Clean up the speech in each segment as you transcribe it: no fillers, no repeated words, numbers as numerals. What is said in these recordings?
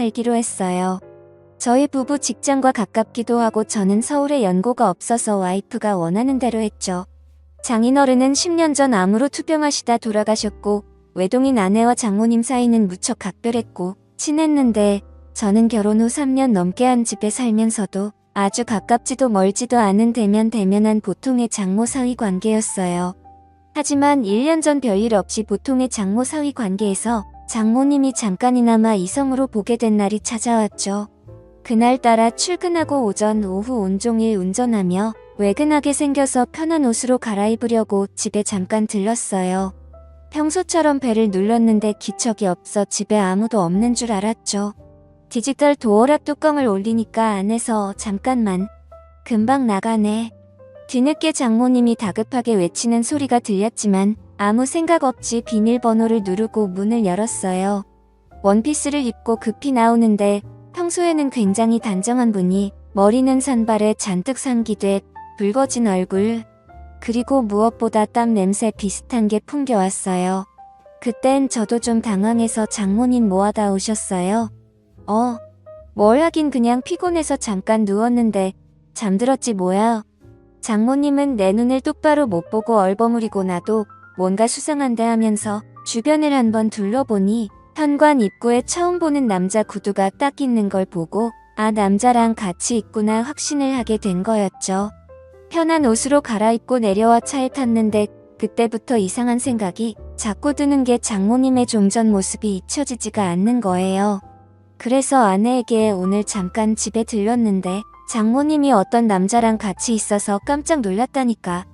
살기로 했어요. 저희 부부 직장과 가깝기도 하고 저는 서울에 연고가 없어서 와이프가 원하는 대로 했죠. 장인어른은 10년 전 암으로 투병하시다 돌아가셨고 외동인 아내와 장모님 사이는 무척 각별했고 친했는데 저는 결혼 후 3년 넘게 한 집에 살면서도 아주 가깝지도 멀지도 않은 대면대면한 보통의 장모 사위 관계였어요. 하지만 1년 전 별일 없이 보통의 장모 사위 관계에서 장모님이 잠깐이나마 이성으로 보게 된 날이 찾아왔죠. 그날따라 출근하고 오전 오후 온종일 운전하며 외근하게 생겨서 편한 옷으로 갈아입으려고 집에 잠깐 들렀어요. 평소처럼 벨을 눌렀는데 기척이 없어 집에 아무도 없는 줄 알았죠. 디지털 도어락 뚜껑을 올리니까 안에서 잠깐만, 금방 나가네. 뒤늦게 장모님이 다급하게 외치는 소리가 들렸지만 아무 생각 없이 비밀번호를 누르고 문을 열었어요. 원피스를 입고 급히 나오는데 평소에는 굉장히 단정한 분이 머리는 산발에 잔뜩 삼기돼 붉어진 얼굴, 그리고 무엇보다 땀 냄새 비슷한 게 풍겨왔어요. 그땐 저도 좀 당황해서 장모님 뭐하다 오셨어요? 뭘 하긴 그냥 피곤해서 잠깐 누웠는데 잠들었지 뭐야. 장모님은 내 눈을 똑바로 못 보고 얼버무리고 나도 뭔가 수상한데 하면서 주변을 한번 둘러보니 현관 입구에 처음 보는 남자 구두가 딱 있는 걸 보고 아, 남자랑 같이 있구나 확신을 하게 된 거였죠. 편한 옷으로 갈아입고 내려와 차에 탔는데 그때부터 이상한 생각이 자꾸 드는 게 장모님의 좀 전 모습이 잊혀지지가 않는 거예요. 그래서 아내에게 오늘 잠깐 집에 들렀는데 장모님이 어떤 남자랑 같이 있어서 깜짝 놀랐다니까.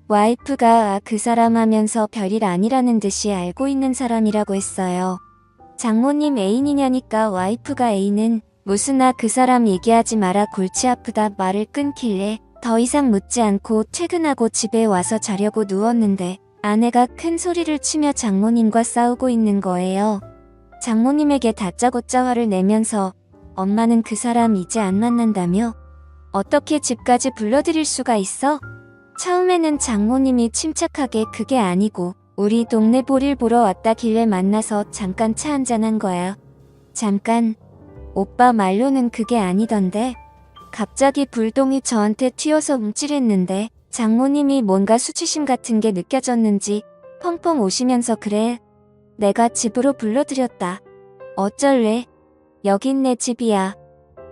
와이프가 그 사람 하면서 별일 아니라는 듯이 알고 있는 사람이라고 했어요. 장모님 애인이냐니까 와이프가 애인은 무슨 그 사람 얘기하지 마라 골치 아프다 말을 끊길래 더 이상 묻지 않고 퇴근하고 집에 와서 자려고 누웠는데 아내가 큰 소리를 치며 장모님과 싸우고 있는 거예요. 장모님에게 다짜고짜 화를 내면서 엄마는 그 사람 이제 안 만난다며? 어떻게 집까지 불러들일 수가 있어? 처음에는 장모님이 침착하게 그게 아니고 우리 동네 볼일 보러 왔다길래 만나서 잠깐 차 한잔한 거야. 잠깐. 오빠 말로는 그게 아니던데. 갑자기 불똥이 저한테 튀어서 움찔했는데 장모님이 뭔가 수치심 같은 게 느껴졌는지 펑펑 우시면서 그래. 내가 집으로 불러들였다. 어쩔래? 여긴 내 집이야.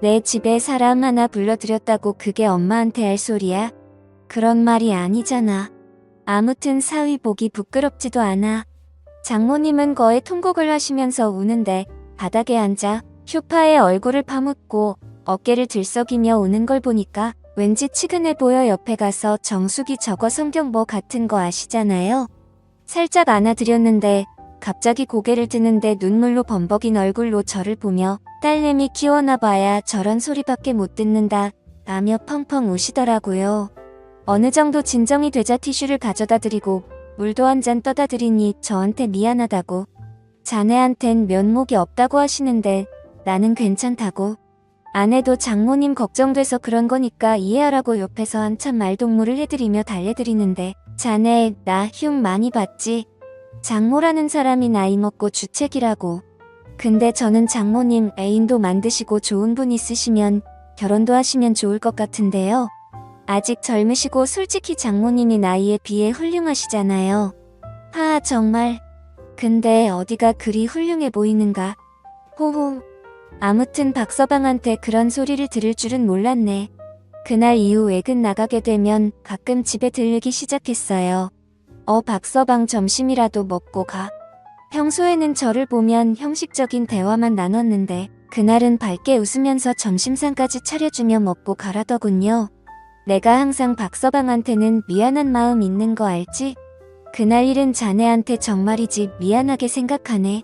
내 집에 사람 하나 불러들였다고 그게 엄마한테 할 소리야? 그런 말이 아니잖아. 아무튼 사위 보기 부끄럽지도 않아. 장모님은 거의 통곡을 하시면서 우는데 바닥에 앉아 소파에 얼굴을 파묻고 어깨를 들썩이며 우는 걸 보니까 왠지 치근해 보여 옆에 가서 정수기 저거 성경보 같은 거 아시잖아요. 살짝 안아드렸는데 갑자기 고개를 드는데 눈물로 범벅인 얼굴로 저를 보며 딸내미 키워놔봐야 저런 소리밖에 못 듣는다 라며 펑펑 우시더라고요. 어느 정도 진정이 되자 티슈를 가져다 드리고 물도 한 잔 떠다 드리니 저한테 미안하다고 자네한텐 면목이 없다고 하시는데 나는 괜찮다고. 아내도 장모님 걱정돼서 그런 거니까 이해하라고 옆에서 한참 말동무를 해드리며 달래드리는데 자네 나 흉 많이 봤지? 장모라는 사람이 나이 먹고 주책이라고. 근데 저는 장모님 애인도 만드시고 좋은 분 있으시면 결혼도 하시면 좋을 것 같은데요. 아직 젊으시고 솔직히 장모님이 나이에 비해 훌륭하시잖아요. 하 정말. 근데 어디가 그리 훌륭해 보이는가. 호호. 아무튼 박서방한테 그런 소리를 들을 줄은 몰랐네. 그날 이후 외근 나가게 되면 가끔 집에 들르기 시작했어요. 박서방 점심이라도 먹고 가. 평소에는 저를 보면 형식적인 대화만 나눴는데 그날은 밝게 웃으면서 점심상까지 차려주며 먹고 가라더군요. 내가 항상 박서방한테는 미안한 마음 있는 거 알지? 그날 일은 자네한테 정말이지 미안하게 생각하네.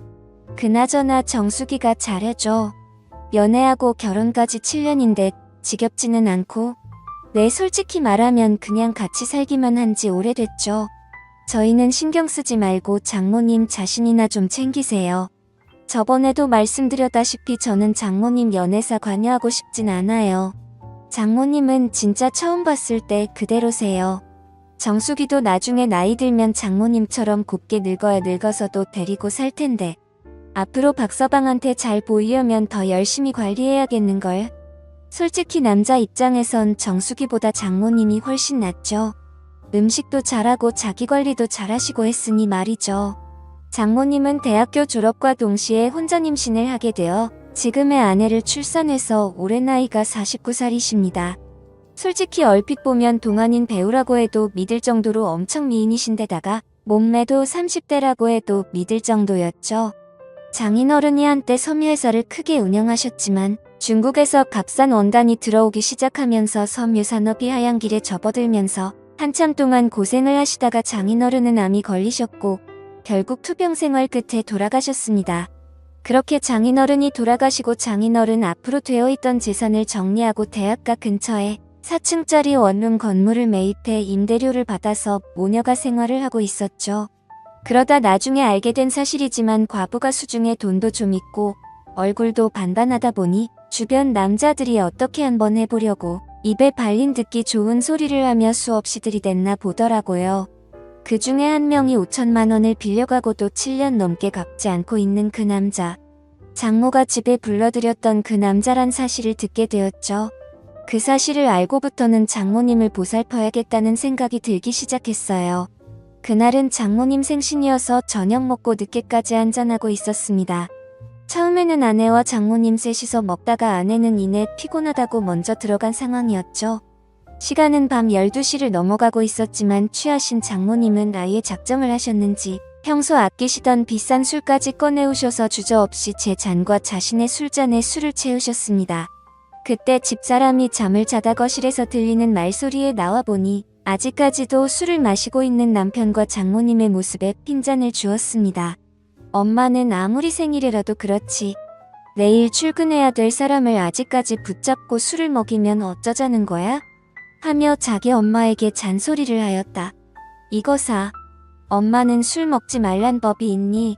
그나저나 정수기가 잘해줘. 연애하고 결혼까지 7년인데 지겹지는 않고. 네, 솔직히 말하면 그냥 같이 살기만 한 지 오래됐죠. 저희는 신경 쓰지 말고 장모님 자신이나 좀 챙기세요. 저번에도 말씀드렸다시피 저는 장모님 연애사 관여하고 싶진 않아요. 장모님은 진짜 처음 봤을 때 그대로세요. 정수기도 나중에 나이 들면 장모님처럼 곱게 늙어야 늙어서도 데리고 살 텐데. 앞으로 박서방한테 잘 보이려면 더 열심히 관리해야겠는걸. 솔직히 남자 입장에선 정수기보다 장모님이 훨씬 낫죠. 음식도 잘하고 자기 관리도 잘하시고 했으니 말이죠. 장모님은 대학교 졸업과 동시에 혼전 임신을 하게 되어 지금의 아내를 출산해서 올해 나이가 49살이십니다. 솔직히 얼핏 보면 동안인 배우라고 해도 믿을 정도로 엄청 미인이신데다가 몸매도 30대라고 해도 믿을 정도였죠. 장인어른이 한때 섬유회사를 크게 운영하셨지만 중국에서 값싼 원단이 들어오기 시작하면서 섬유 산업이 하얀 길에 접어들면서 한참 동안 고생을 하시다가 장인어른은 암이 걸리셨고 결국 투병 생활 끝에 돌아가셨습니다. 그렇게 장인어른이 돌아가시고 장인어른 앞으로 되어있던 재산을 정리하고 대학가 근처에 4층짜리 원룸 건물을 매입해 임대료를 받아서 모녀가 생활을 하고 있었죠. 그러다 나중에 알게 된 사실이지만 과부가 수중에 돈도 좀 있고 얼굴도 반반하다 보니 주변 남자들이 어떻게 한번 해보려고 입에 발린 듣기 좋은 소리를 하며 수없이 들이댔나 보더라고요. 그 중에 한 명이 5천만 원을 빌려가고도 7년 넘게 갚지 않고 있는 그 남자. 장모가 집에 불러들였던 그 남자란 사실을 듣게 되었죠. 그 사실을 알고부터는 장모님을 보살펴야겠다는 생각이 들기 시작했어요. 그날은 장모님 생신이어서 저녁 먹고 늦게까지 한잔하고 있었습니다. 처음에는 아내와 장모님 셋이서 먹다가 아내는 이내 피곤하다고 먼저 들어간 상황이었죠. 시간은 밤 12시를 넘어가고 있었지만 취하신 장모님은 아예 작정을 하셨는지 평소 아끼시던 비싼 술까지 꺼내오셔서 주저없이 제 잔과 자신의 술잔에 술을 채우셨습니다. 그때 집사람이 잠을 자다 거실에서 들리는 말소리에 나와보니 아직까지도 술을 마시고 있는 남편과 장모님의 모습에 핀잔을 주었습니다. 엄마는 아무리 생일이라도 그렇지 내일 출근해야 될 사람을 아직까지 붙잡고 술을 먹이면 어쩌자는 거야? 하며 자기 엄마에게 잔소리를 하였다. 이거사, 엄마는 술 먹지 말란 법이 있니?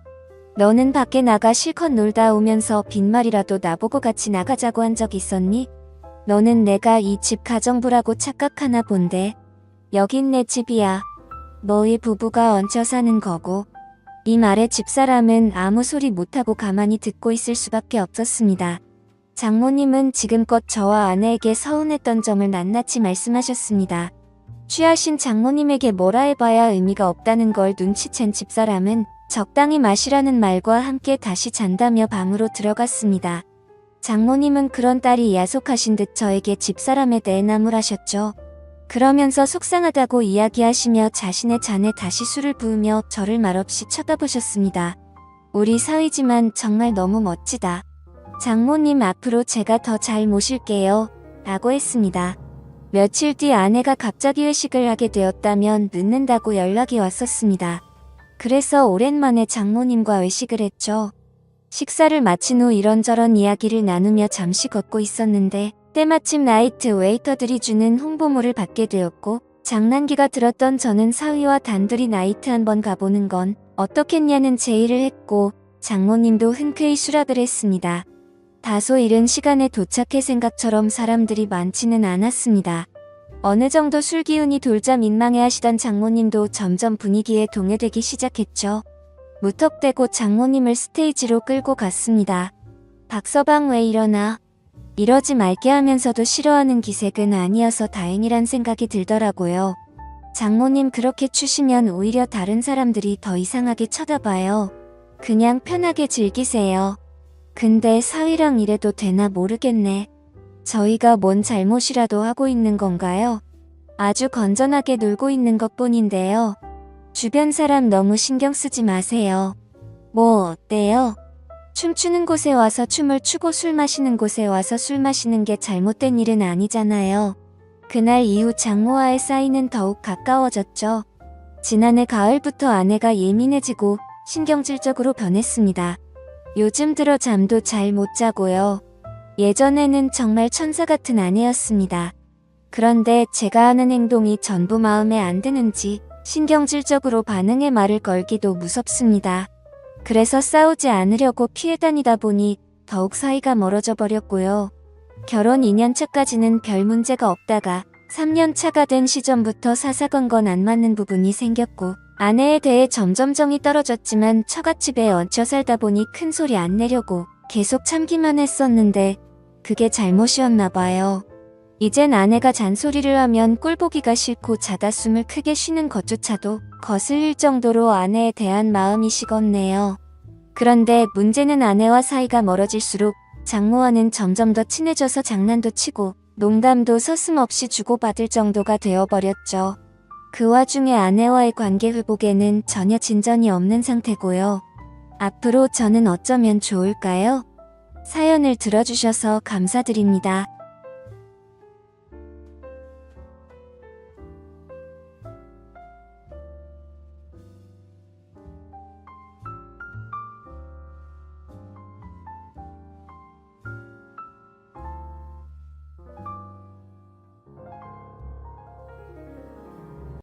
너는 밖에 나가 실컷 놀다 오면서 빈말이라도 나보고 같이 나가자고 한 적 있었니? 너는 내가 이 집 가정부라고 착각하나 본데. 여긴 내 집이야. 너희 부부가 얹혀 사는 거고. 이 말에 집사람은 아무 소리 못하고 가만히 듣고 있을 수밖에 없었습니다. 장모님은 지금껏 저와 아내에게 서운했던 점을 낱낱이 말씀하셨습니다. 취하신 장모님에게 뭐라 해봐야 의미가 없다는 걸 눈치챈 집사람은 적당히 마시라는 말과 함께 다시 잔다며 방으로 들어갔습니다. 장모님은 그런 딸이 야속하신 듯 저에게 집사람에 대해 나무라셨죠. 그러면서 속상하다고 이야기하시며 자신의 잔에 다시 술을 부으며 저를 말없이 쳐다보셨습니다. 우리 사위지만 정말 너무 멋지다. 장모님 앞으로 제가 더 잘 모실게요. 라고 했습니다. 며칠 뒤 아내가 갑자기 회식을 하게 되었다면 늦는다고 연락이 왔었습니다. 그래서 오랜만에 장모님과 외식을 했죠. 식사를 마친 후 이런저런 이야기를 나누며 잠시 걷고 있었는데 때마침 나이트 웨이터들이 주는 홍보물을 받게 되었고 장난기가 들었던 저는 사위와 단둘이 나이트 한번 가보는 건 어떻겠냐는 제의를 했고 장모님도 흔쾌히 수락을 했습니다. 다소 이른 시간에 도착해 생각처럼 사람들이 많지는 않았습니다. 어느 정도 술 기운이 돌자 민망해하시던 장모님도 점점 분위기에 동요되기 시작했죠. 무턱대고 장모님을 스테이지로 끌고 갔습니다. 박서방 왜 이러나? 이러지 말게 하면서도 싫어하는 기색은 아니어서 다행이란 생각이 들더라고요. 장모님 그렇게 추시면 오히려 다른 사람들이 더 이상하게 쳐다봐요. 그냥 편하게 즐기세요. 근데 사위랑 이래도 되나 모르겠네. 저희가 뭔 잘못이라도 하고 있는 건가요? 아주 건전하게 놀고 있는 것뿐인데요. 주변 사람 너무 신경 쓰지 마세요. 뭐 어때요? 춤추는 곳에 와서 춤을 추고 술 마시는 곳에 와서 술 마시는 게 잘못된 일은 아니잖아요. 그날 이후 장모와의 사이는 더욱 가까워졌죠. 지난해 가을부터 아내가 예민해지고 신경질적으로 변했습니다. 요즘 들어 잠도 잘 못 자고요. 예전에는 정말 천사 같은 아내였습니다. 그런데 제가 하는 행동이 전부 마음에 안 드는지 신경질적으로 반응해 말을 걸기도 무섭습니다. 그래서 싸우지 않으려고 피해 다니다 보니 더욱 사이가 멀어져 버렸고요. 결혼 2년 차까지는 별 문제가 없다가 3년 차가 된 시점부터 사사건건 안 맞는 부분이 생겼고 아내에 대해 점점 정이 떨어졌지만 처갓집에 얹혀 살다 보니 큰 소리 안 내려고 계속 참기만 했었는데 그게 잘못이었나 봐요. 이젠 아내가 잔소리를 하면 꼴보기가 싫고 자다 숨을 크게 쉬는 것조차도 거슬릴 정도로 아내에 대한 마음이 식었네요. 그런데 문제는 아내와 사이가 멀어질수록 장모와는 점점 더 친해져서 장난도 치고 농담도 서슴없이 주고받을 정도가 되어버렸죠. 그 와중에 아내와의 관계 회복에는 전혀 진전이 없는 상태고요. 앞으로 저는 어쩌면 좋을까요? 사연을 들어주셔서 감사드립니다.